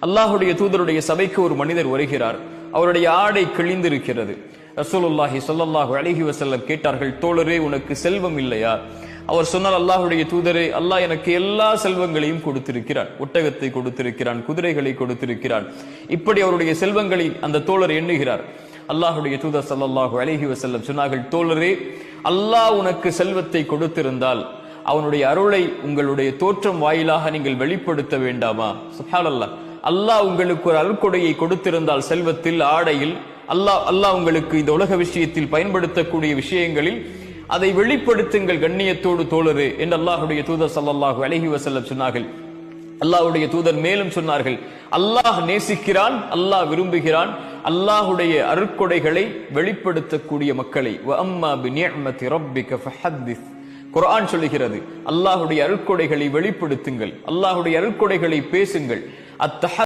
அல்லாஹுடைய தூதருடைய சபைக்கு ஒரு மனிதர் வருகிறார். அவருடைய ஆடை கிழிந்திருக்கிறது. ரசூலுல்லாஹி ஸல்லல்லாஹு அலைஹி வஸல்லம் கேட்டார்கள், தோழரே உனக்கு செல்வம் இல்லையா? அவர் சொன்னார், அல்லாஹுடைய தூதரே, அல்லாஹ் எனக்கு எல்லா செல்வங்களையும் கொடுத்திருக்கிறான். ஒட்டகத்தை கொடுத்திருக்கிறான், குதிரைகளை கொடுத்திருக்கிறான். இப்படி அவருடைய செல்வங்களை அந்த தோழர் எண்ணுகிறார். அல்லாஹுடைய தூதர் ஸல்லல்லாஹு அலைஹி வஸல்லம் சொன்னார்கள், தோழரே, அல்லாஹ் உனக்கு செல்வத்தை கொடுத்திருந்தால் அவனுடைய அருளை உங்களுடைய தோற்றம் வாயிலாக நீங்கள் வெளிப்படுத்த வேண்டாமா? சுப்ஹானல்லாஹ். அல்லாஹ் உங்களுக்கு ஒரு அருள்கொடையை கொடுத்திருந்தால் செல்வத்தில், ஆடையில், அல்லாஹ் உங்களுக்கு இந்த உலக விஷயத்தில் பயன்படுத்தக்கூடிய விஷயங்களில் அதை வெளிப்படுத்துங்கள் கண்ணியத்தோடு தோழரே என்று அல்லாஹுடைய தூதர் ஸல்லல்லாஹு அலைஹி வஸல்லம் சொன்னார்கள். அல்லாஹ்வுடைய தூதர் மேலும் சொன்னார்கள், அல்லாஹ் நேசிக்கிறான், அல்லாஹ் விரும்புகிறான் அல்லாஹ்வுடைய அருட்கொடைகளை வெளிப்படுத்தக்கூடிய மக்களை. வ அம்மா பிநிஅமதி ரப்பிக ஃபஹத்திஸ். குர்ஆன் சொல்லுகிறது, அல்லாஹ்வுடைய அருட்கொடைகளை வெளிப்படுத்துங்கள், அல்லாஹ்வுடைய அருட்கொடைகளை பேசுங்கள்.